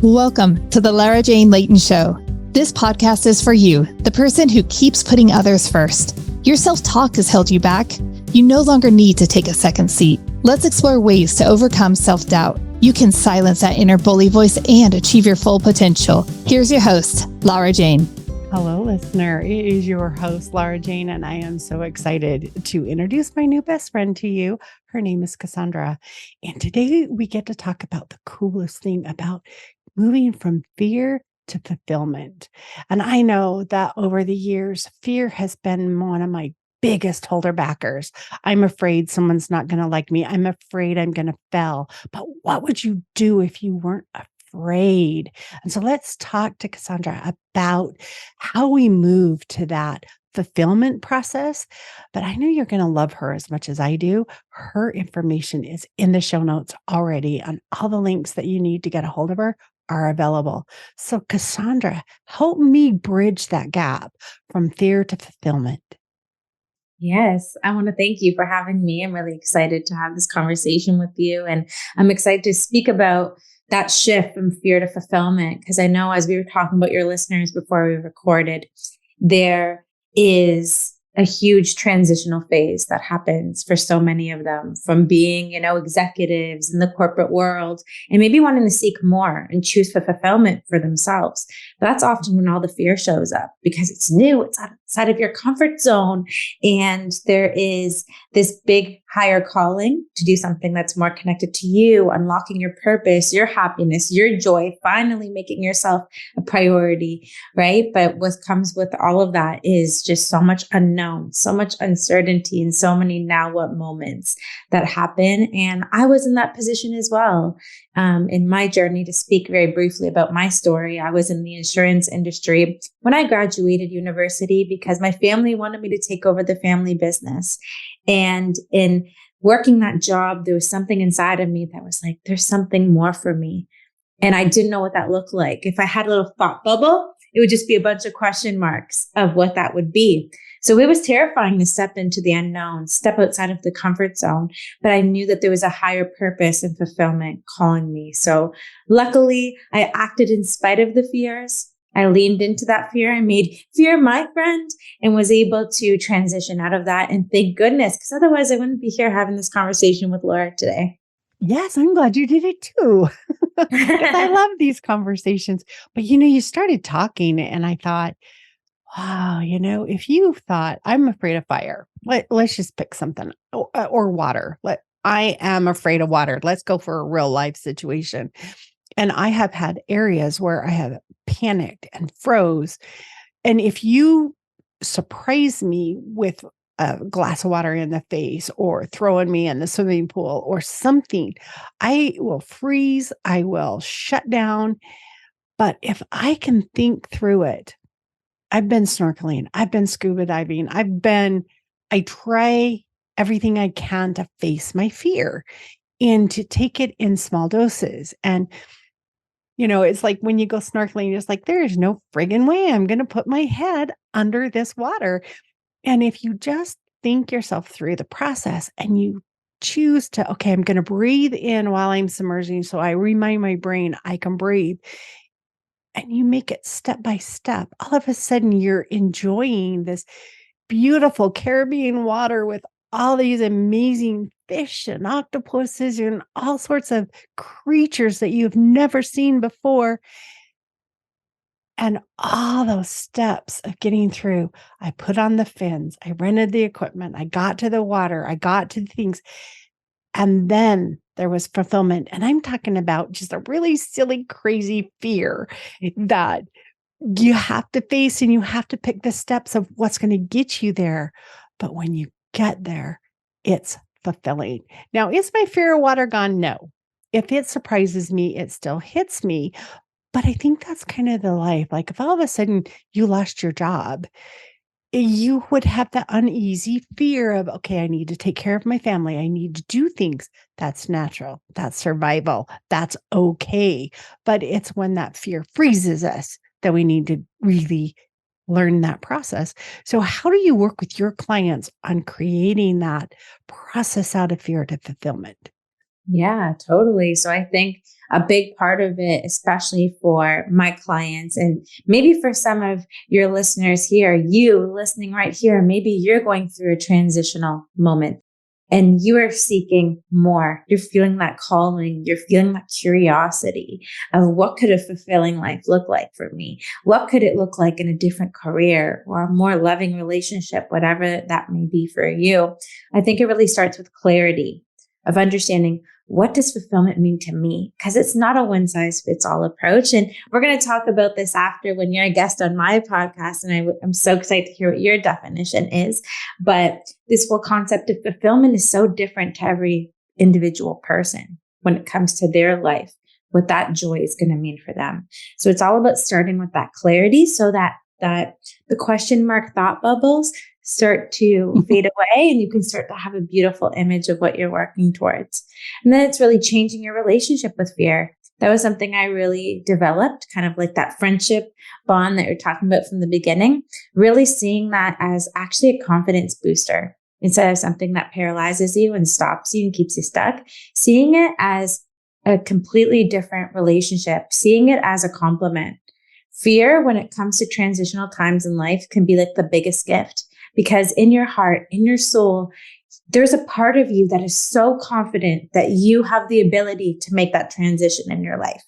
Welcome to the Lara Jane Layton Show. This podcast is for you, the person who keeps putting others first. Your self-talk has held you back. You no longer need to take a second seat. Let's explore ways to overcome self-doubt. You can silence that inner bully voice and achieve your full potential. Here's your host, Lara Jane. Hello, listener. It is your host, Lara Jane, and I am so excited to introduce my new best friend to you. Her name is Cassandra. And today we get to talk about the coolest thing about moving from fear to fulfillment. And I know that over the years, fear has been one of my biggest holder backers. I'm afraid someone's not going to like me. I'm afraid I'm going to fail. But what would you do if you weren't afraid? And so let's talk to Cassandra about how we move to that fulfillment process. But I know you're going to love her as much as I do. Her information is in the show notes already, and all the links that you need to get a hold of her are available. So Cassandra, help me bridge that gap from fear to fulfillment. Yes, I want to thank you for having me. I'm really excited to have this conversation with you. And I'm excited to speak about that shift from fear to fulfillment, because I know, as we were talking about your listeners before we recorded, there is a huge transitional phase that happens for so many of them, from being, executives in the corporate world and maybe wanting to seek more and choose for fulfillment for themselves. But that's often when all the fear shows up, because it's new, it's outside of your comfort zone. And there is this big higher calling to do something that's more connected to you, unlocking your purpose, your happiness, your joy, finally making yourself a priority, right? But what comes with all of that is just so much unknown, so much uncertainty, and so many now what moments that happen. And I was in that position as well. In my journey, to speak very briefly about my story, I was in the insurance industry when I graduated university because my family wanted me to take over the family business. And in working that job, there was something inside of me that was like, there's something more for me. And I didn't know what that looked like. If I had a little thought bubble, it would just be a bunch of question marks of what that would be. So it was terrifying to step into the unknown, step outside of the comfort zone. But I knew that there was a higher purpose and fulfillment calling me. So luckily, I acted in spite of the fears. I leaned into that fear. I made fear my friend and was able to transition out of that. And thank goodness, because otherwise I wouldn't be here having this conversation with Laura today. Yes, I'm glad you did it too. Because I love these conversations. But you started talking and I thought, wow, if you thought I'm afraid of fire, let's just pick something or water. I am afraid of water. Let's go for a real life situation. And I have had areas where I have panicked and froze. And if you surprise me with a glass of water in the face or throwing me in the swimming pool or something, I will freeze. I will shut down. But if I can think through it, I've been snorkeling, I've been scuba diving, I try everything I can to face my fear and to take it in small doses. And it's like when you go snorkeling, you're just like, there's no friggin' way I'm going to put my head under this water. And if you just think yourself through the process and you choose to, okay, I'm going to breathe in while I'm submerging. So I remind my brain I can breathe. And you make it step by step. All of a sudden you're enjoying this beautiful Caribbean water with all these amazing fish and octopuses and all sorts of creatures that you've never seen before. And all those steps of getting through, I put on the fins, I rented the equipment, I got to the water, I got to the things. And then there was fulfillment. And I'm talking about just a really silly, crazy fear that you have to face, and you have to pick the steps of what's going to get you there. But when you get there, it's fulfilling. Now, is my fear of water gone? No. If it surprises me, it still hits me. But I think that's kind of the life. Like if all of a sudden you lost your job, you would have that uneasy fear of, okay, I need to take care of my family. I need to do things. That's natural. That's survival. That's okay. But it's when that fear freezes us that we need to really learn that process. So how do you work with your clients on creating that process out of fear to fulfillment? Yeah, totally. So I think a big part of it, especially for my clients and maybe for some of your listeners here, you listening right here, maybe you're going through a transitional moment and you are seeking more. You're feeling that calling. You're feeling that curiosity of what could a fulfilling life look like for me? What could it look like in a different career or a more loving relationship, whatever that may be for you? I think it really starts with clarity of understanding, what does fulfillment mean to me? Because it's not a one size fits all approach. And we're going to talk about this after when you're a guest on my podcast. And I'm so excited to hear what your definition is. But this whole concept of fulfillment is so different to every individual person when it comes to their life, what that joy is going to mean for them. So it's all about starting with that clarity so that the question mark thought bubbles start to fade away and you can start to have a beautiful image of what you're working towards. And then it's really changing your relationship with fear. That was something I really developed, kind of like that friendship bond that you're talking about from the beginning, really seeing that as actually a confidence booster instead of something that paralyzes you and stops you and keeps you stuck, seeing it as a completely different relationship, seeing it as a compliment. Fear, when it comes to transitional times in life, can be like the biggest gift. Because in your heart, in your soul, there's a part of you that is so confident that you have the ability to make that transition in your life.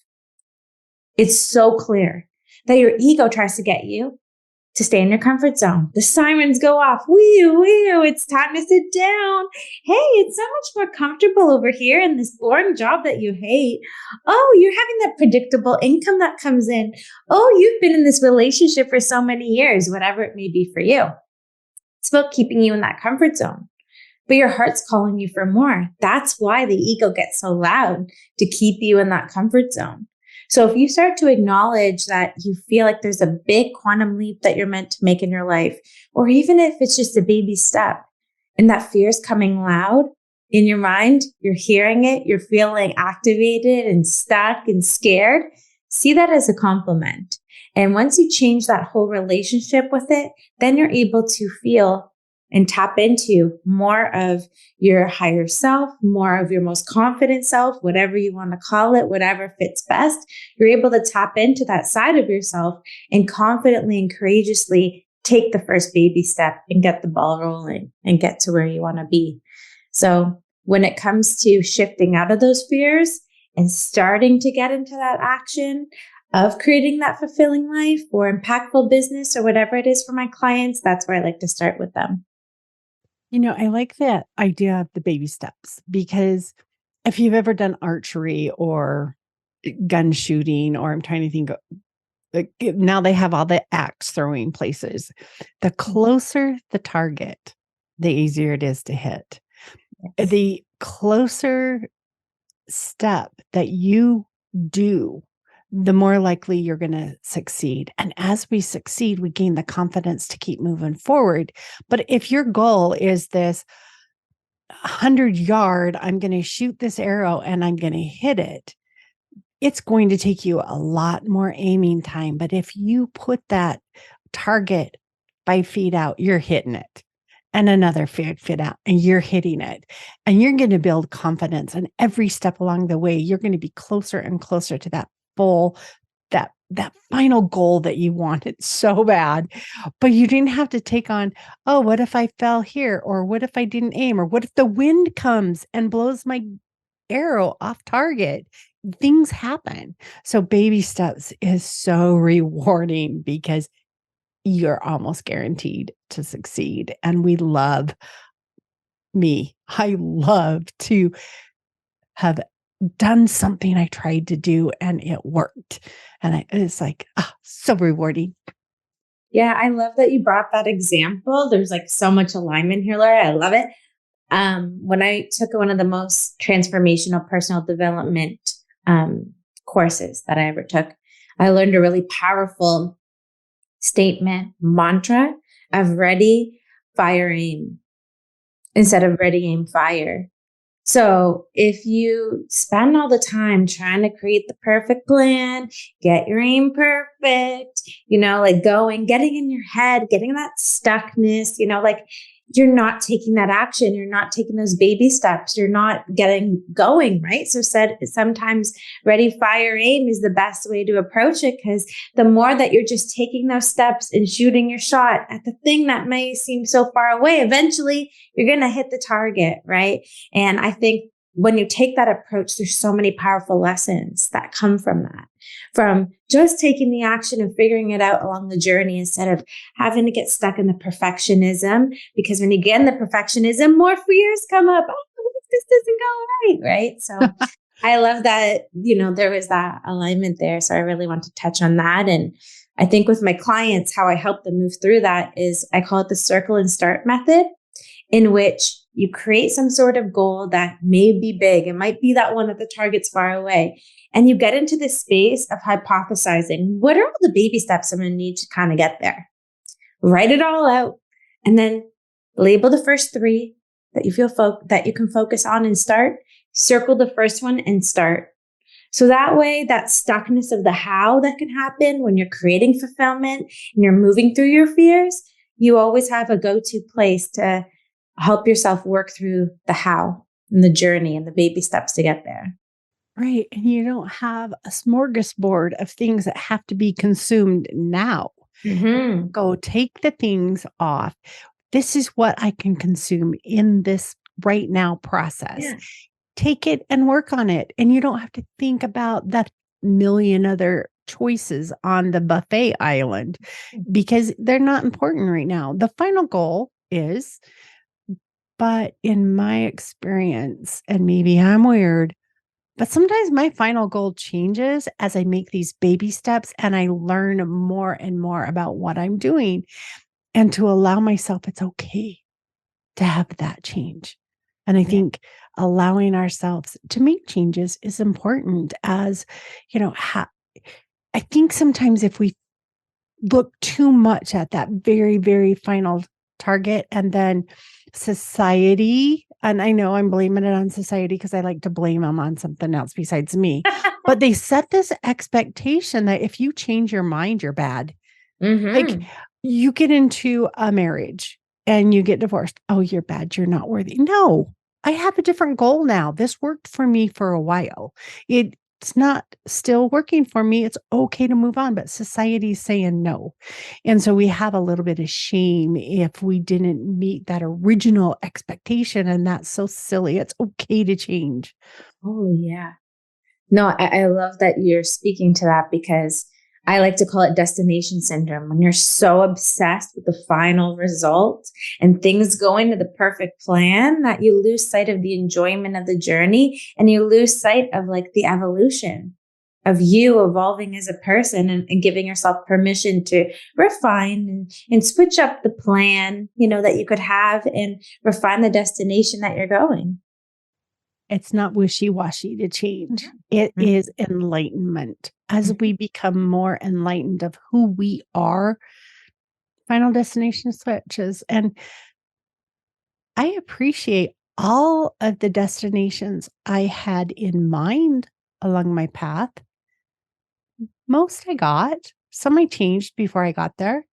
It's so clear that your ego tries to get you to stay in your comfort zone. The sirens go off. Wee, wee, it's time to sit down. Hey, it's so much more comfortable over here in this boring job that you hate. Oh, you're having that predictable income that comes in. Oh, you've been in this relationship for so many years, whatever it may be for you. It's about keeping you in that comfort zone, but your heart's calling you for more. That's why the ego gets so loud, to keep you in that comfort zone. So if you start to acknowledge that you feel like there's a big quantum leap that you're meant to make in your life, or even if it's just a baby step and that fear is coming loud in your mind, you're hearing it, you're feeling activated and stuck and scared, see that as a compliment. And once you change that whole relationship with it, then you're able to feel and tap into more of your higher self, more of your most confident self, whatever you want to call it, whatever fits best. You're able to tap into that side of yourself and confidently and courageously take the first baby step and get the ball rolling and get to where you want to be. So when it comes to shifting out of those fears and starting to get into that action of creating that fulfilling life or impactful business or whatever it is for my clients, that's where I like to start with them. I like that idea of the baby steps, because if you've ever done archery or gun shooting, or I'm trying to think, now they have all the axe throwing places. The closer the target, the easier it is to hit. Yes. The closer step that you do, the more likely you're going to succeed. And as we succeed, we gain the confidence to keep moving forward. But if your goal is this 100-yard, I'm going to shoot this arrow and I'm going to hit it, it's going to take you a lot more aiming time. But if you put that target 5 feet out, you're hitting it. And another fit out, and you're hitting it. And you're going to build confidence. And every step along the way, you're going to be closer and closer to that that final goal that you wanted so bad. But you didn't have to take on, oh, what if I fell here? Or what if I didn't aim? Or what if the wind comes and blows my arrow off target? Things happen. So baby steps is so rewarding, because you're almost guaranteed to succeed. And I love to have done something I tried to do and it worked. And it's like, so rewarding. Yeah, I love that you brought that example. There's like so much alignment here, Laura. I love it. When I took one of the most transformational personal development courses that I ever took, I learned a really powerful statement, mantra of ready, fire, aim, instead of ready, aim, fire. So if you spend all the time trying to create the perfect plan, get your aim perfect, like getting in your head, getting that stuckness, you're not taking that action. You're not taking those baby steps. You're not getting going, right? So sometimes ready, fire, aim is the best way to approach it, because the more that you're just taking those steps and shooting your shot at the thing that may seem so far away, eventually you're going to hit the target, right? And I think when you take that approach, there's so many powerful lessons that come from that, from just taking the action and figuring it out along the journey instead of having to get stuck in the perfectionism. Because when you get in the perfectionism, more fears come up. Oh, this doesn't go right. So I love that, there was that alignment there. So I really want to touch on that. And I think with my clients, how I help them move through that is I call it the circle and start method, in which you create some sort of goal that may be big. It might be that one that the target's far away. And you get into this space of hypothesizing, what are all the baby steps I'm going to need to kind of get there? Write it all out, and then label the first 3 that you feel that you can focus on and start. Circle the first one and start. So that way, that stuckness of the how that can happen when you're creating fulfillment and you're moving through your fears, you always have a go-to place to help yourself work through the how and the journey and the baby steps to get there. Right. And you don't have a smorgasbord of things that have to be consumed now. Mm-hmm. Go take the things off. This is what I can consume in this right now process. Yeah. Take it and work on it. And you don't have to think about that million other choices on the buffet island, because they're not important right now. The final goal is, but in my experience, and maybe I'm weird, but sometimes my final goal changes as I make these baby steps and I learn more and more about what I'm doing, and to allow myself, it's okay to have that change. And I think allowing ourselves to make changes is important, as, I think sometimes if we look too much at that very, very final target, and then society, and I know I'm blaming it on society because I like to blame them on something else besides me, but they set this expectation that if you change your mind, you're bad. Mm-hmm. Like, you get into a marriage and you get divorced. Oh, you're bad. You're not worthy. No, I have a different goal now. This worked for me for a while. It's not still working for me. It's okay to move on, but society's saying no. And so we have a little bit of shame if we didn't meet that original expectation. And that's so silly. It's okay to change. Oh, yeah. No, I love that you're speaking to that, because I like to call it destination syndrome. When you're so obsessed with the final result and things going to the perfect plan that you lose sight of the enjoyment of the journey, and you lose sight of like the evolution of you evolving as a person, and giving yourself permission to refine and switch up the plan, that you could have, and refine the destination that you're going. It's not wishy-washy to change. It Mm-hmm. is enlightenment. As we become more enlightened of who we are, final destination switches. And I appreciate all of the destinations I had in mind along my path. Most I got, some I changed before I got there,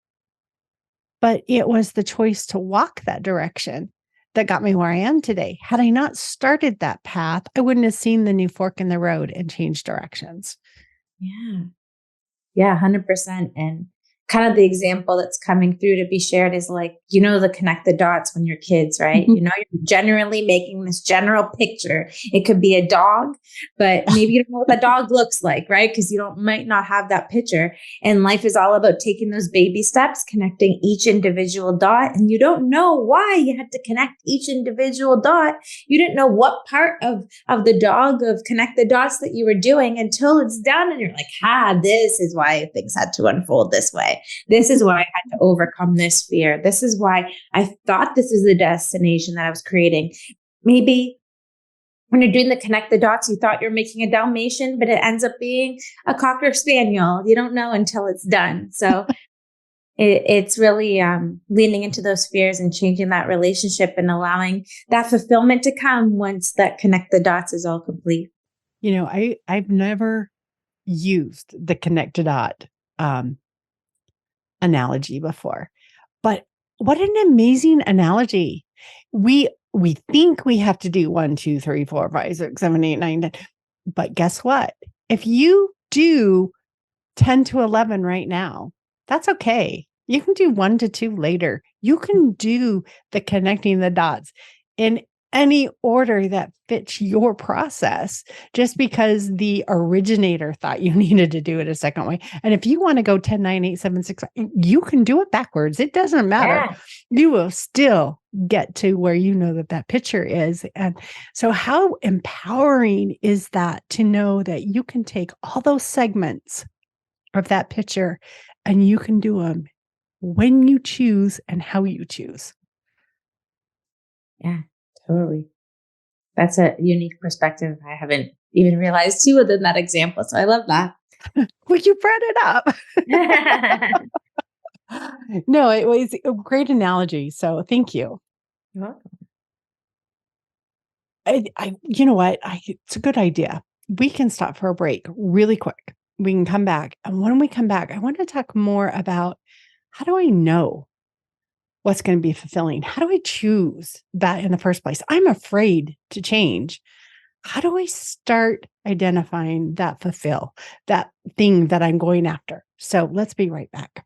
but it was the choice to walk that direction that got me where I am today. Had I not started that path, I wouldn't have seen the new fork in the road and changed directions. Yeah. Yeah, 100%. And kind of the example that's coming through to be shared is like, the connect the dots when you're kids, right? Mm-hmm. You're generally making this general picture. It could be a dog, but maybe you don't know what that dog looks like, right? Because might not have that picture. And life is all about taking those baby steps, connecting each individual dot. And you don't know why you had to connect each individual dot. You didn't know what part of the dog of connect the dots that you were doing until it's done. And you're like, this is why things had to unfold this way. This is why I had to overcome this fear. This is why I thought this was the destination that I was creating. Maybe when you're doing the connect the dots, you thought you're making a Dalmatian, but it ends up being a Cocker Spaniel. You don't know until it's done. So it's really leaning into those fears and changing that relationship and allowing that fulfillment to come once that connect the dots is all complete. I've never used the connect the dot analogy before, but what an amazing analogy. We think we have to do 1, 2, 3, 4, 5, 6, 7, 8, 9, 10. But guess what? If you do 10 to 11 right now, that's okay. You can do 1 to 2 later. You can do the connecting the dots in any order that fits your process, just because the originator thought you needed to do it a second way. And if you want to go 10, 9, 8, 7, 6, you can do it backwards. It doesn't matter. Yeah. You will still get to where you know that picture is. And so how empowering is that to know that you can take all those segments of that picture and you can do them when you choose and how you choose. Yeah, totally. That's a unique perspective I haven't even realized too within that example. So I love that. Well, you brought it up. No, it was a great analogy. So thank you. You're welcome. You know what? It's a good idea. We can stop for a break really quick. We can come back. And when we come back, I want to talk more about how do I know what's going to be fulfilling? How do I choose that in the first place? I'm afraid to change. How do I start identifying that thing that I'm going after? So let's be right back.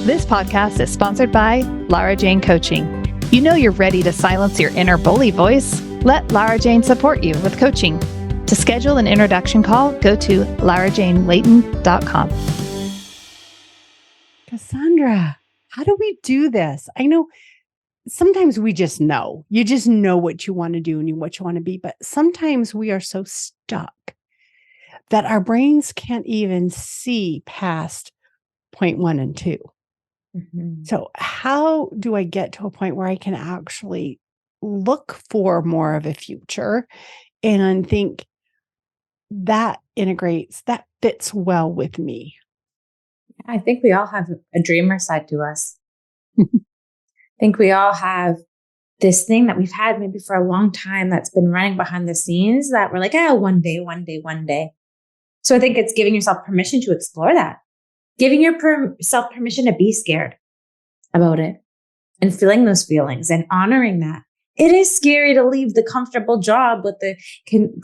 This podcast is sponsored by Lara Jane Coaching. You know you're ready to silence your inner bully voice. Let Lara Jane support you with coaching. To schedule an introduction call, go to larajanelayton.com. Cassandra, how do we do this? I know sometimes we just know. You just know what you want to do and what you want to be. But sometimes we are so stuck that our brains can't even see past point 1 and 2. Mm-hmm. So how do I get to a point where I can actually look for more of a future and think that integrates, that fits well with me? I think we all have a dreamer side to us. I think we all have this thing that we've had maybe for a long time that's been running behind the scenes that we're like, one day, one day, one day. So I think it's giving yourself permission to explore that, giving yourself permission to be scared about it and feeling those feelings and honoring that. It is scary to leave the comfortable job with the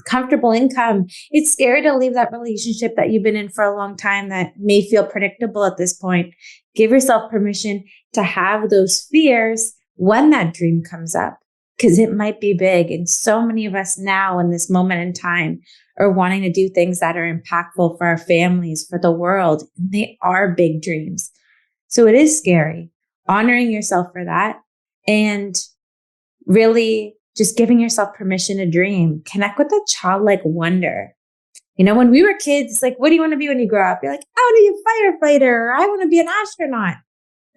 comfortable income. It's scary to leave that relationship that you've been in for a long time that may feel predictable at this point. Give yourself permission to have those fears when that dream comes up, because it might be big. And so many of us now in this moment in time are wanting to do things that are impactful for our families, for the world. And they are big dreams. So it is scary. Honoring yourself for that and really just giving yourself permission to dream. Connect with that childlike wonder. You know, when we were kids, like, what do you want to be when you grow up? You're like, I want to be a firefighter, or I want to be an astronaut.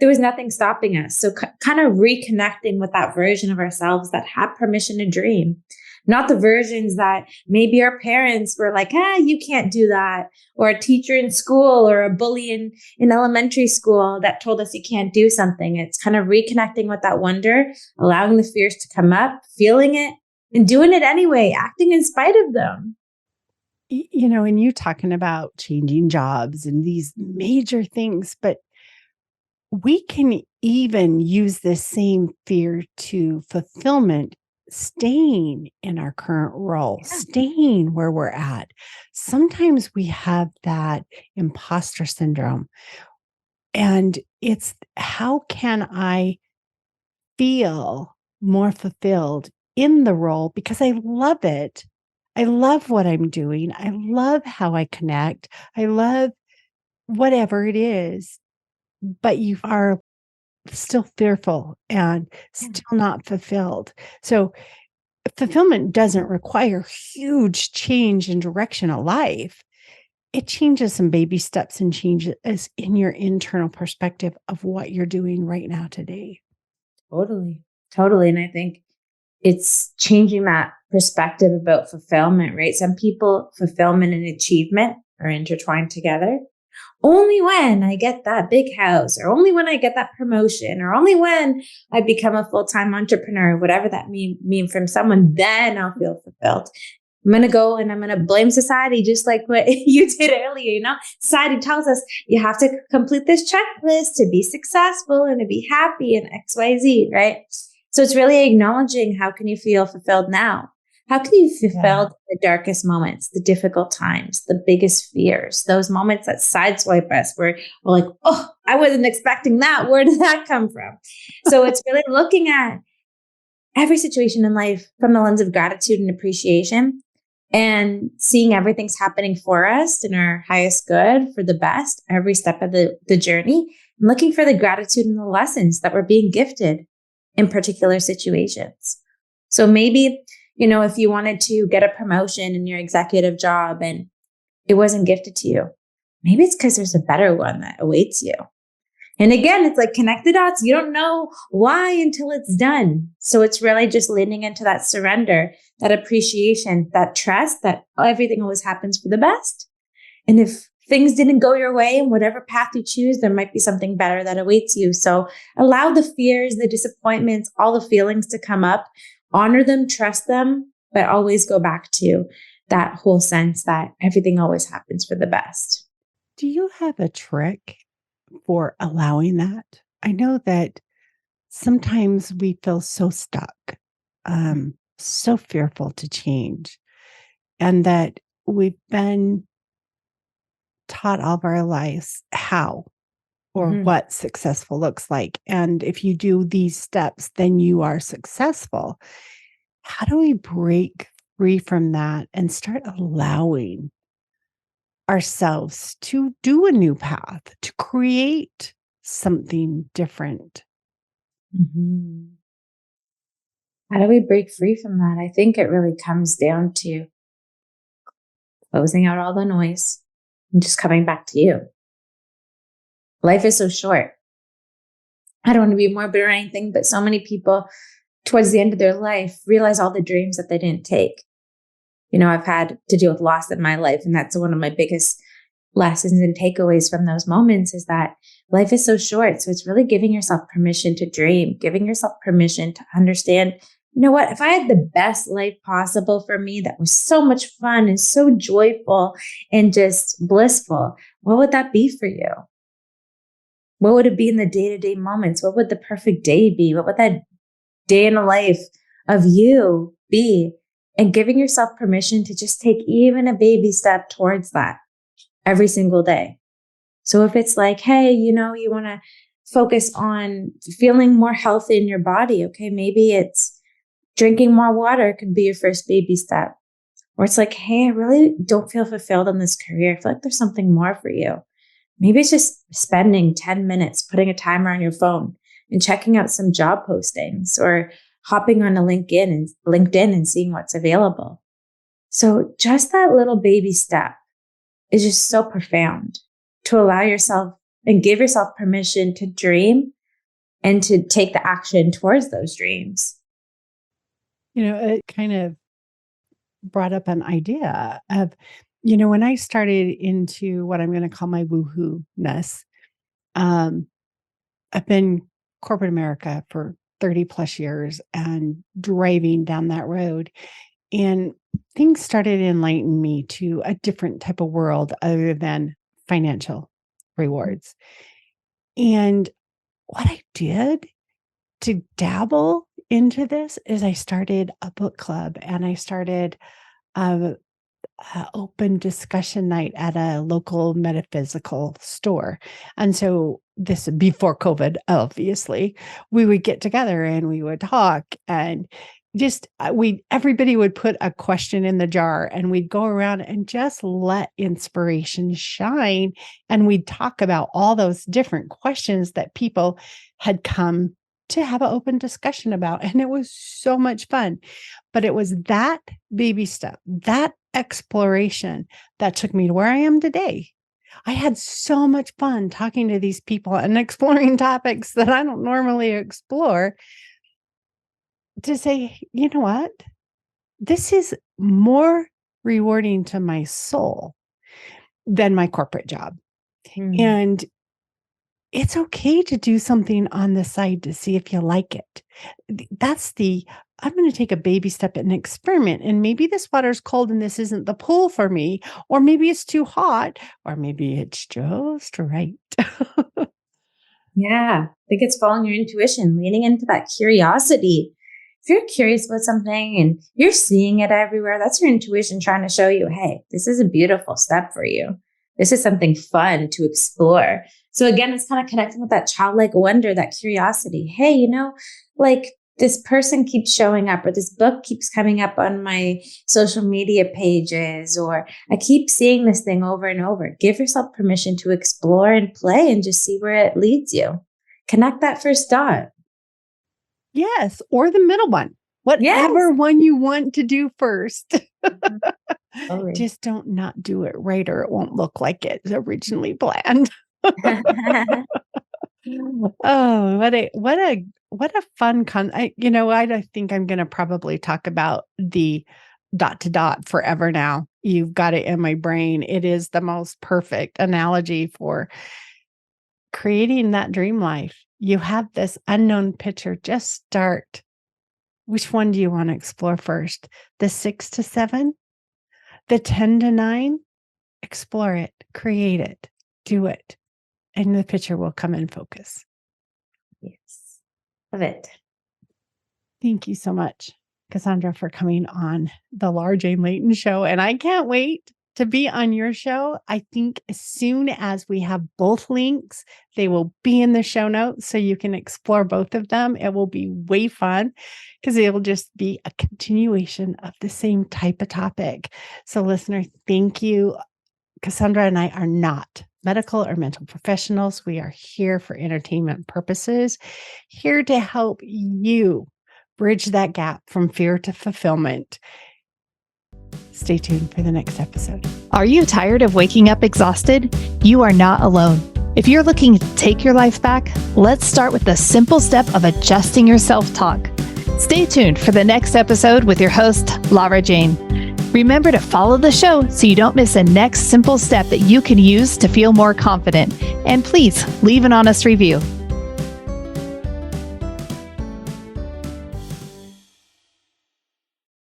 There was nothing stopping us. So kind of reconnecting with that version of ourselves that had permission to dream. Not the versions that maybe our parents were like, you can't do that. Or a teacher in school or a bully in elementary school that told us you can't do something. It's kind of reconnecting with that wonder, allowing the fears to come up, feeling it, and doing it anyway, acting in spite of them. You know, and you talking about changing jobs and these major things, but we can even use this same fear to fulfillment, staying in our current role, staying where we're at. Sometimes we have that imposter syndrome. And it's how can I feel more fulfilled in the role because I love it. I love what I'm doing. I love how I connect. I love whatever it is, but you are still fearful and still not fulfilled. So fulfillment doesn't require huge change in direction of life. It changes some baby steps and changes in your internal perspective of what you're doing right now today. Totally. Totally. And I think it's changing that perspective about fulfillment, right? Some people, fulfillment and achievement are intertwined together. Only when I get that big house, or only when I get that promotion, or only when I become a full-time entrepreneur, whatever that mean from someone, then I'll feel fulfilled. I'm going to go and I'm going to blame society, just like what you did earlier. Society tells us you have to complete this checklist to be successful and to be happy and XYZ, right? So it's really acknowledging, how can you feel fulfilled now? How can you feel fulfilled in the darkest moments, the difficult times, the biggest fears, those moments that sideswipe us where we're like, oh, I wasn't expecting that. Where did that come from? So it's really looking at every situation in life from the lens of gratitude and appreciation, and seeing everything's happening for us in our highest good, for the best, every step of the journey, and looking for the gratitude and the lessons that we're being gifted in particular situations. So maybe, if you wanted to get a promotion in your executive job and it wasn't gifted to you, maybe it's because there's a better one that awaits you. And again, it's like connect the dots. You don't know why until it's done. So it's really just leaning into that surrender, that appreciation, that trust that everything always happens for the best. And if things didn't go your way in whatever path you choose, there might be something better that awaits you. So allow the fears, the disappointments, all the feelings to come up, honor them, trust them, but always go back to that whole sense that everything always happens for the best. Do you have a trick for allowing that? I know that sometimes we feel so stuck, so fearful to change, and that we've been taught all of our lives how or what successful looks like. And if you do these steps, then you are successful. How do we break free from that and start allowing ourselves to do a new path, to create something different? How do we break free from that? I think it really comes down to closing out all the noise and just coming back to you. Life is so short. I don't want to be morbid or anything, but so many people towards the end of their life realize all the dreams that they didn't take. I've had to deal with loss in my life, and that's one of my biggest lessons and takeaways from those moments is that life is so short. So it's really giving yourself permission to dream, giving yourself permission to understand, what, if I had the best life possible for me that was so much fun and so joyful and just blissful, what would that be for you? What would it be in the day-to-day moments? What would the perfect day be? What would that day in the life of you be? And giving yourself permission to just take even a baby step towards that every single day. So if it's like, hey, you want to focus on feeling more healthy in your body. Okay, maybe it's drinking more water could be your first baby step. Or it's like, hey, I really don't feel fulfilled in this career. I feel like there's something more for you. Maybe it's just spending 10 minutes, putting a timer on your phone and checking out some job postings, or hopping on a LinkedIn and seeing what's available. So just that little baby step is just so profound, to allow yourself and give yourself permission to dream and to take the action towards those dreams. It kind of brought up an idea of, when I started into what I'm going to call my woohoo-ness, I've been corporate America for 30 plus years and driving down that road. And things started enlightening me to a different type of world other than financial rewards. And what I did to dabble into this is I started a book club, and I started a open discussion night at a local metaphysical store. And so this before COVID, obviously, we would get together and we would talk, and just everybody would put a question in the jar, and we'd go around and just let inspiration shine. And we'd talk about all those different questions that people had come to have an open discussion about. And it was so much fun. But it was that baby step, that exploration that took me to where I am today. I had so much fun talking to these people and exploring topics that I don't normally explore, to say, you know what? This is more rewarding to my soul than my corporate job. And it's okay to do something on the side to see if you like it. That's the I'm going to take a baby step and experiment. And maybe this water's cold and this isn't the pool for me, or maybe it's too hot, or maybe it's just right. Yeah. I think it's following your intuition, leaning into that curiosity. If you're curious about something and you're seeing it everywhere, that's your intuition trying to show you, hey, this is a beautiful step for you. This is something fun to explore. So again, it's kind of connecting with that childlike wonder, that curiosity. Hey, like this person keeps showing up, or this book keeps coming up on my social media pages, or I keep seeing this thing over and over. Give yourself permission to explore and play and just see where it leads you. Connect that first dot. Yes. Or the middle one, whatever one you want to do first. Totally. Just don't not do it right, or it won't look like it's originally planned. Oh, what a fun I think I'm going to probably talk about the dot to dot forever now. You've got it in my brain. It is the most perfect analogy for creating that dream life. You have this unknown picture. Just start. Which one do you want to explore first? The 6 to 7? The 10 to 9? Explore it, create it, do it. And the picture will come in focus. Yes. Love it. Thank you so much, Cassandra, for coming on the Lara Jane Layton Show. And I can't wait to be on your show. I think as soon as we have both links, they will be in the show notes so you can explore both of them. It will be way fun because it will just be a continuation of the same type of topic. So listener, thank you. Cassandra and I are not medical or mental professionals. We are here for entertainment purposes, here to help you bridge that gap from fear to fulfillment. Stay tuned for the next episode. Are you tired of waking up exhausted? You are not alone. If you're looking to take your life back, let's start with the simple step of adjusting your self-talk. Stay tuned for the next episode with your host, Lara Jane. Remember to follow the show so you don't miss a next simple step that you can use to feel more confident. And please leave an honest review.